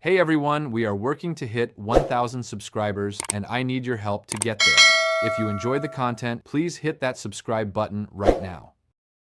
Hey everyone, we are working to hit 1,000 subscribers and I need your help to get there. If you enjoy the content, please hit that subscribe button right now.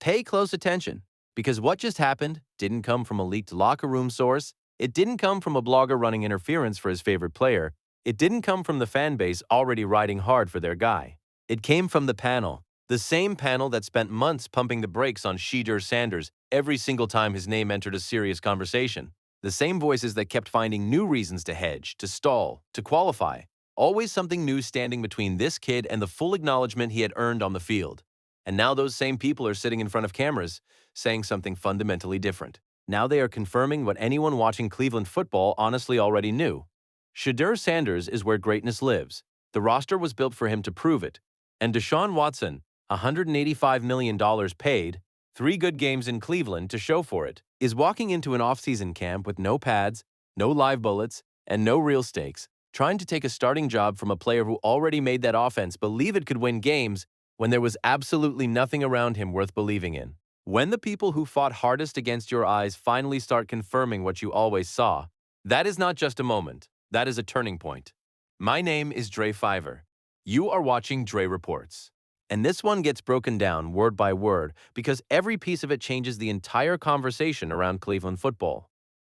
Pay close attention, because what just happened didn't come from a leaked locker room source, it didn't come from a blogger running interference for his favorite player, it didn't come from the fan base already riding hard for their guy. It came from the panel, the same panel that spent months pumping the brakes on Shedeur Deion every single time his name entered a serious conversation. The same voices that kept finding new reasons to hedge, to stall, to qualify. Always something new standing between this kid and the full acknowledgement he had earned on the field. And now those same people are sitting in front of cameras saying something fundamentally different. Now they are confirming what anyone watching Cleveland football honestly already knew. Shedeur Deion is where greatness lives. The roster was built for him to prove it. And Deshaun Watson, $185 million paid, 3 good games in Cleveland to show for it, is walking into an offseason camp with no pads, no live bullets, and no real stakes, trying to take a starting job from a player who already made that offense believe it could win games when there was absolutely nothing around him worth believing in. When the people who fought hardest against your eyes finally start confirming what you always saw, that is not just a moment, that is a turning point. My name is Dre Fiver. You are watching Dre Reports. And this one gets broken down word by word because every piece of it changes the entire conversation around Cleveland football.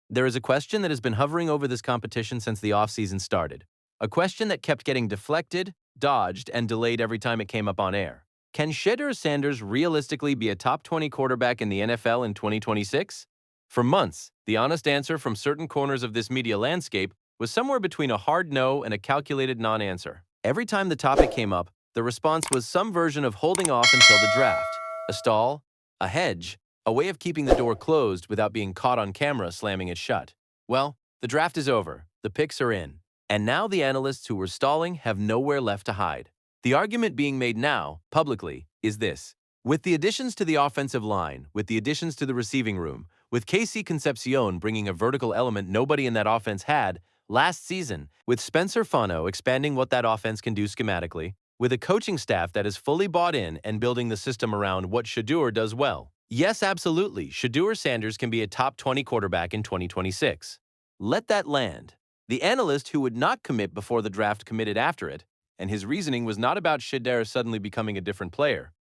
There is a question that has been hovering over this competition since the offseason started. A question that kept getting deflected, dodged, and delayed every time it came up on air. Can Shedeur Deion realistically be a top 20 quarterback in the NFL in 2026? For months, the honest answer from certain corners of this media landscape was somewhere between a hard no and a calculated non-answer. Every time the topic came up, the response was some version of holding off until the draft, a stall, a hedge, a way of keeping the door closed without being caught on camera slamming it shut. Well, the draft is over, the picks are in, and now the analysts who were stalling have nowhere left to hide. The argument being made now, publicly, is this. With the additions to the offensive line, with the additions to the receiving room, with KC Concepcion bringing a vertical element nobody in that offense had last season, with Spencer Fano expanding what that offense can do schematically, with a coaching staff that is fully bought in and building the system around what Shedeur does well. Yes, absolutely, Shedeur Deion can be a top 20 quarterback in 2026. Let that land. The analyst who would not commit before the draft committed after it, and his reasoning was not about Shedeur suddenly becoming a different player.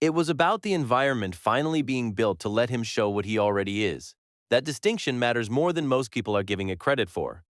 It was about the environment finally being built to let him show what he already is. That distinction matters more than most people are giving it credit for.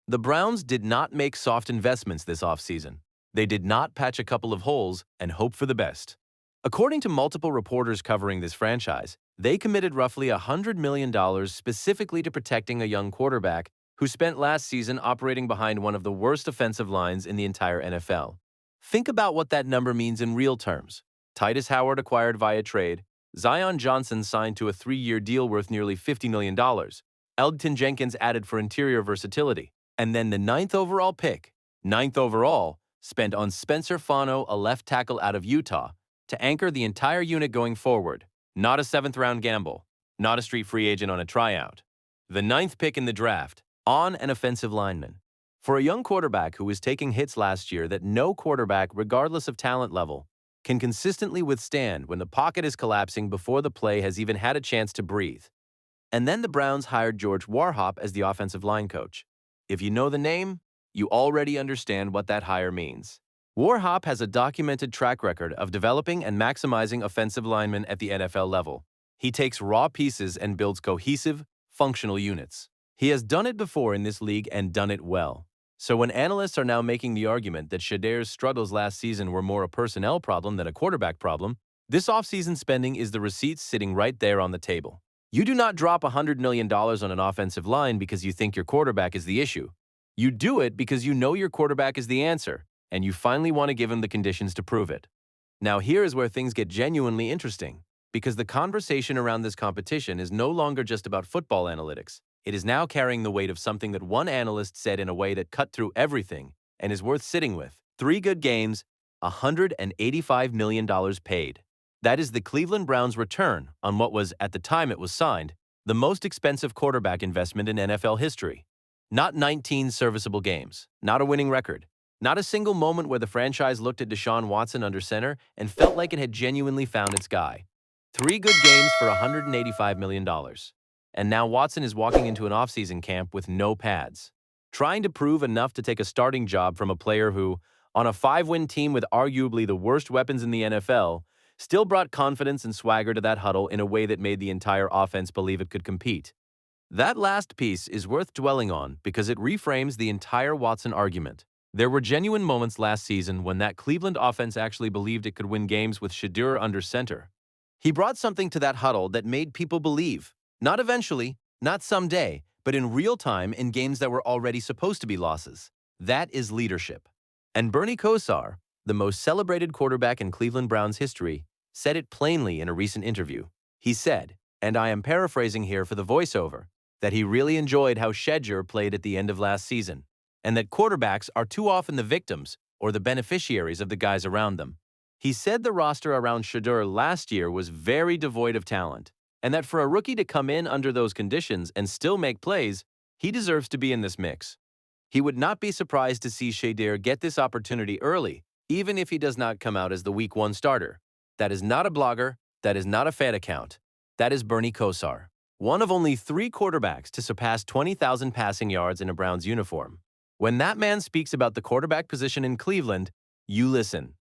The Browns did not make soft investments this offseason. They did not patch a couple of holes and hope for the best. According to multiple reporters covering this franchise, they committed roughly $100 million specifically to protecting a young quarterback who spent last season operating behind one of the worst offensive lines in the entire NFL. Think about what that number means in real terms. Titus Howard acquired via trade, Zion Johnson signed to a 3-year deal worth nearly $50 million, Elgton Jenkins added for interior versatility, and then the 9th overall pick, 9th overall, spent on Spencer Fano, a left tackle out of Utah, to anchor the entire unit going forward. Not a 7th-round gamble, not a street free agent on a tryout. The 9th pick in the draft, on an offensive lineman. For a young quarterback who was taking hits last year that no quarterback, regardless of talent level, can consistently withstand when the pocket is collapsing before the play has even had a chance to breathe. And then the Browns hired George Warhop as the offensive line coach. If you know the name, you already understand what that hire means. Warhop has a documented track record of developing and maximizing offensive linemen at the NFL level. He takes raw pieces and builds cohesive, functional units. He has done it before in this league and done it well. So when analysts are now making the argument that Shedeur's struggles last season were more a personnel problem than a quarterback problem, this offseason spending is the receipts sitting right there on the table. You do not drop $100 million on an offensive line because you think your quarterback is the issue. You do it because you know your quarterback is the answer, and you finally want to give him the conditions to prove it. Now here is where things get genuinely interesting, because the conversation around this competition is no longer just about football analytics. It is now carrying the weight of something that one analyst said in a way that cut through everything and is worth sitting with. 3 good games, $185 million paid. That is the Cleveland Browns' return on what was, at the time it was signed, the most expensive quarterback investment in NFL history. Not 19 serviceable games, not a winning record, not a single moment where the franchise looked at Deshaun Watson under center and felt like it had genuinely found its guy. 3 good games for $185 million. and now Watson is walking into an offseason camp with no pads, trying to prove enough to take a starting job from a player who, on a 5-win team with arguably the worst weapons in the NFL, still brought confidence and swagger to that huddle in a way that made the entire offense believe it could compete. That last piece is worth dwelling on because it reframes the entire Watson argument. There were genuine moments last season when that Cleveland offense actually believed it could win games with Shedeur under center. He brought something to that huddle that made people believe, not eventually, not someday, but in real time in games that were already supposed to be losses. That is leadership. And Bernie Kosar, the most celebrated quarterback in Cleveland Browns history, said it plainly in a recent interview. He said, and I am paraphrasing here for the voiceover, that he really enjoyed how Shedeur played at the end of last season, and that quarterbacks are too often the victims or the beneficiaries of the guys around them. He said the roster around Shedeur last year was very devoid of talent, and that for a rookie to come in under those conditions and still make plays, he deserves to be in this mix. He would not be surprised to see Shedeur get this opportunity early, even if he does not come out as the Week 1 starter. That is not a blogger, that is not a fan account. That is Bernie Kosar, one of only 3 quarterbacks to surpass 20,000 passing yards in a Browns uniform. When that man speaks about the quarterback position in Cleveland, you listen.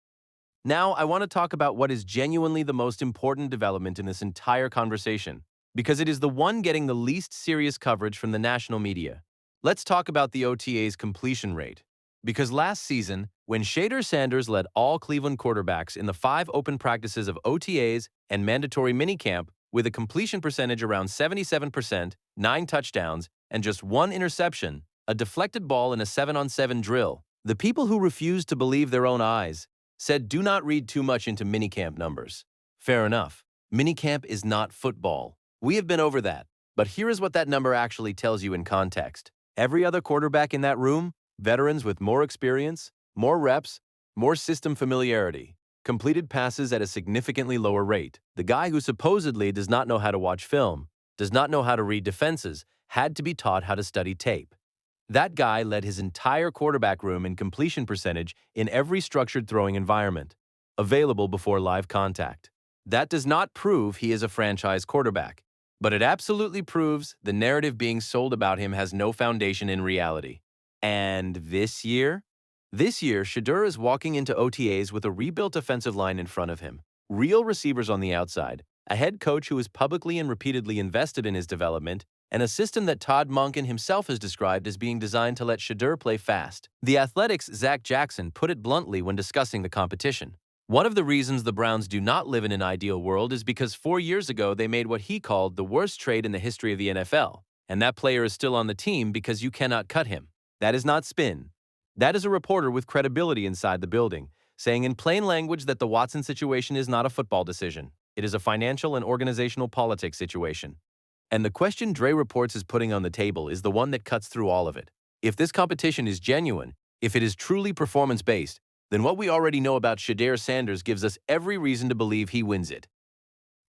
Now, I want to talk about what is genuinely the most important development in this entire conversation, because it is the one getting the least serious coverage from the national media. Let's talk about the OTA's completion rate. Because last season, when Shedeur Sanders led all Cleveland quarterbacks in the 5 open practices of OTAs and mandatory minicamp with a completion percentage around 77%, 9 touchdowns, and just 1 interception, a deflected ball in a 7-on-7 drill, the people who refused to believe their own eyes said do not read too much into minicamp numbers. Fair enough. Minicamp is not football. We have been over that. But here is what that number actually tells you in context. Every other quarterback in that room, veterans with more experience, more reps, more system familiarity, completed passes at a significantly lower rate. The guy who supposedly does not know how to watch film, does not know how to read defenses, had to be taught how to study tape. That guy led his entire quarterback room in completion percentage in every structured throwing environment, available before live contact. That does not prove he is a franchise quarterback, but it absolutely proves the narrative being sold about him has no foundation in reality. And this year? This year, Shedeur is walking into OTAs with a rebuilt offensive line in front of him, real receivers on the outside, a head coach who is publicly and repeatedly invested in his development, and a system that Todd Monken himself has described as being designed to let Shedeur play fast. The Athletic's Zach Jackson put it bluntly when discussing the competition. One of the reasons the Browns do not live in an ideal world is because 4 years ago they made what he called the worst trade in the history of the NFL, and that player is still on the team because you cannot cut him. That is not spin. That is a reporter with credibility inside the building, saying in plain language that the Watson situation is not a football decision. It is a financial and organizational politics situation. And the question Dre Reports is putting on the table is the one that cuts through all of it. If this competition is genuine, if it is truly performance-based, then what we already know about Shedeur Sanders gives us every reason to believe he wins it.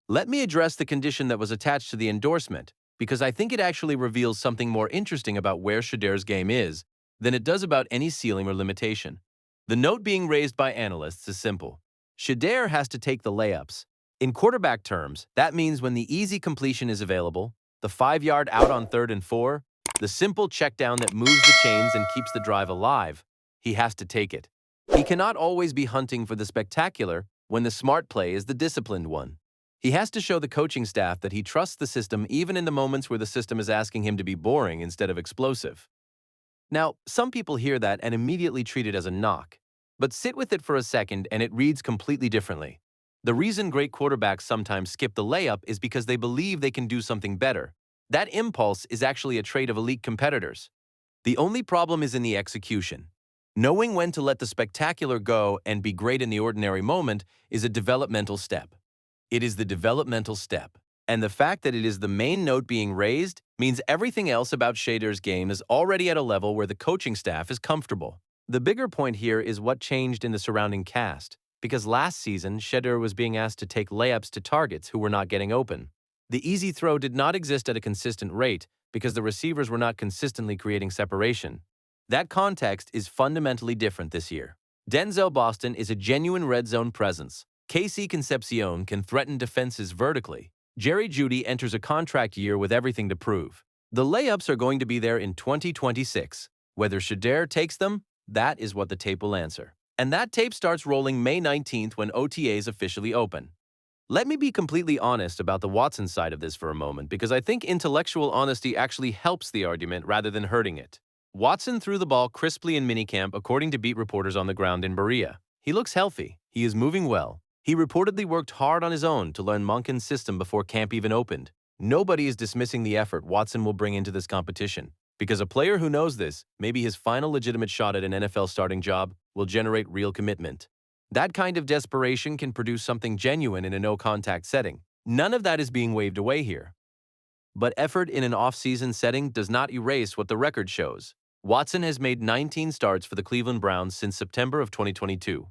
Let me address the condition that was attached to the endorsement, because I think it actually reveals something more interesting about where Shedeur's game is than it does about any ceiling or limitation. The note being raised by analysts is simple. Shedeur has to take the layups. In quarterback terms, that means when the easy completion is available, the 5-yard out on 3rd and 4, the simple check down that moves the chains and keeps the drive alive, he has to take it. He cannot always be hunting for the spectacular when the smart play is the disciplined one. He has to show the coaching staff that he trusts the system even in the moments where the system is asking him to be boring instead of explosive. Now, some people hear that and immediately treat it as a knock, but sit with it for a second and it reads completely differently. The reason great quarterbacks sometimes skip the layup is because they believe they can do something better. That impulse is actually a trait of elite competitors. The only problem is in the execution. Knowing when to let the spectacular go and be great in the ordinary moment is a developmental step. It is the developmental step. And the fact that it is the main note being raised means everything else about Shedeur's game is already at a level where the coaching staff is comfortable. The bigger point here is what changed in the surrounding cast, because last season, Shedeur was being asked to take layups to targets who were not getting open. The easy throw did not exist at a consistent rate because the receivers were not consistently creating separation. That context is fundamentally different this year. Denzel Boston is a genuine red zone presence. KC Concepcion can threaten defenses vertically. Jerry Jeudy enters a contract year with everything to prove. The layups are going to be there in 2026. Whether Shedeur takes them, that is what the tape will answer. And that tape starts rolling May 19th when OTAs officially open. Let me be completely honest about the Watson side of this for a moment, because I think intellectual honesty actually helps the argument rather than hurting it. Watson threw the ball crisply in minicamp, according to beat reporters on the ground in Berea. He looks healthy. He is moving well. He reportedly worked hard on his own to learn Monken's system before camp even opened. Nobody is dismissing the effort Watson will bring into this competition, because a player who knows this, maybe his final legitimate shot at an NFL starting job, will generate real commitment. That kind of desperation can produce something genuine in a no-contact setting. None of that is being waved away here. But effort in an off-season setting does not erase what the record shows. Watson has made 19 starts for the Cleveland Browns since September of 2022.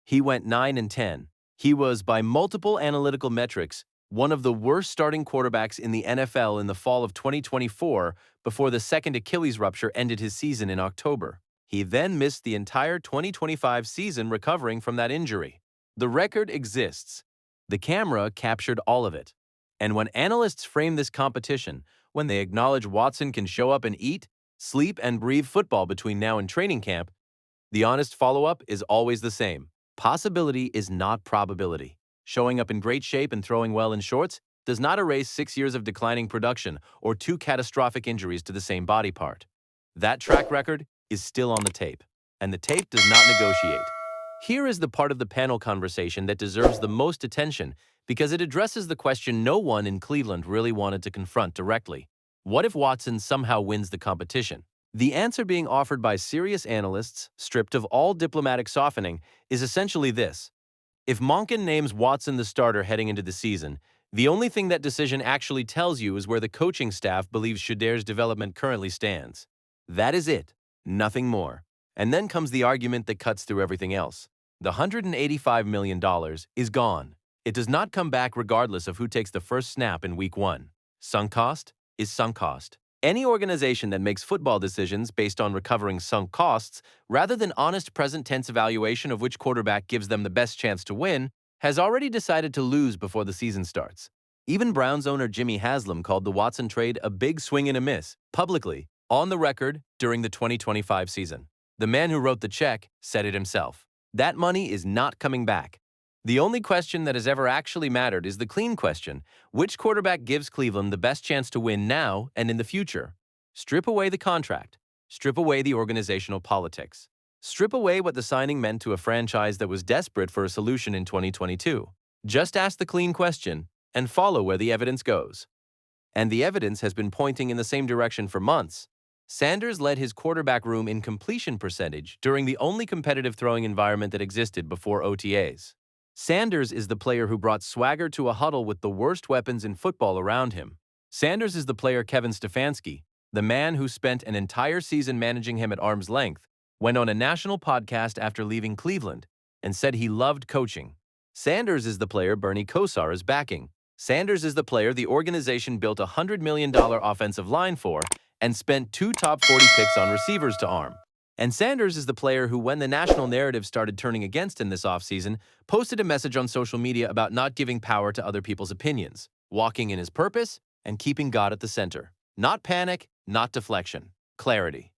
He went 9-10. He was, by multiple analytical metrics, one of the worst starting quarterbacks in the NFL in the fall of 2024 before the second Achilles rupture ended his season in October. He then missed the entire 2025 season recovering from that injury. The record exists. The camera captured all of it. And when analysts frame this competition, when they acknowledge Watson can show up and eat, sleep, and breathe football between now and training camp, the honest follow-up is always the same. Possibility is not probability. Showing up in great shape and throwing well in shorts does not erase 6 years of declining production or 2 catastrophic injuries to the same body part. That track record is still on the tape, and the tape does not negotiate. Here is the part of the panel conversation that deserves the most attention because it addresses the question no one in Cleveland really wanted to confront directly. What if Watson somehow wins the competition? The answer being offered by serious analysts, stripped of all diplomatic softening, is essentially this. If Monken names Watson the starter heading into the season, the only thing that decision actually tells you is where the coaching staff believes Shedeur's development currently stands. That is it. Nothing more. And then comes the argument that cuts through everything else. The $185 million is gone. It does not come back regardless of who takes the first snap in week 1. Sunk cost is sunk cost. Any organization that makes football decisions based on recovering sunk costs rather than honest present tense evaluation of which quarterback gives them the best chance to win has already decided to lose before the season starts. Even Browns owner Jimmy Haslam called the Watson trade a big swing and a miss, publicly, on the record, during the 2025 season. The man who wrote the check said it himself. That money is not coming back. The only question that has ever actually mattered is the clean question: which quarterback gives Cleveland the best chance to win now and in the future? Strip away the contract. Strip away the organizational politics. Strip away what the signing meant to a franchise that was desperate for a solution in 2022. Just ask the clean question and follow where the evidence goes. And the evidence has been pointing in the same direction for months. Sanders led his quarterback room in completion percentage during the only competitive throwing environment that existed before OTAs. Sanders is the player who brought swagger to a huddle with the worst weapons in football around him. Sanders is the player Kevin Stefanski, the man who spent an entire season managing him at arm's length, went on a national podcast after leaving Cleveland and said he loved coaching. Sanders is the player Bernie Kosar is backing. Sanders is the player the organization built a $100 million offensive line for and spent 2 top 40 picks on receivers to arm. And Sanders is the player who, when the national narrative started turning against him this offseason, posted a message on social media about not giving power to other people's opinions, walking in his purpose, and keeping God at the center. Not panic, not deflection. Clarity.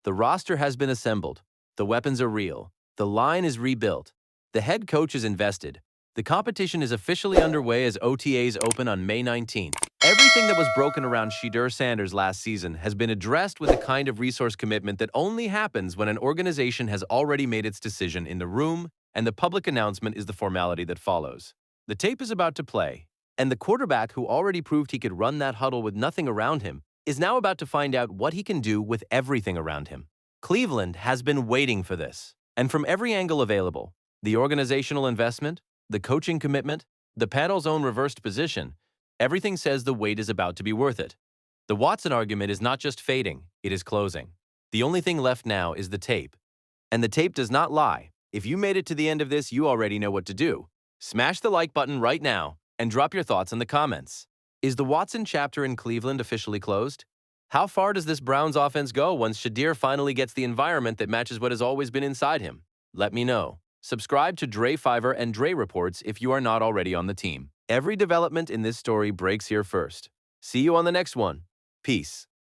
The roster has been assembled. The weapons are real. The line is rebuilt. The head coach is invested. The competition is officially underway as OTAs open on May 19th. Everything that was broken around Shedeur Sanders last season has been addressed with a kind of resource commitment that only happens when an organization has already made its decision in the room, and the public announcement is the formality that follows. The tape is about to play, and the quarterback who already proved he could run that huddle with nothing around him is now about to find out what he can do with everything around him. Cleveland has been waiting for this, and from every angle available, the organizational investment, the coaching commitment, the panel's own reversed position, everything says the wait is about to be worth it. The Watson argument is not just fading, it is closing. The only thing left now is the tape. And the tape does not lie. If you made it to the end of this, you already know what to do. Smash the like button right now and drop your thoughts in the comments. Is the Watson chapter in Cleveland officially closed? How far does this Browns offense go once Shedeur finally gets the environment that matches what has always been inside him? Let me know. Subscribe to Dre Fiverr and Dre Reports if you are not already on the team. Every development in this story breaks here first. See you on the next one. Peace.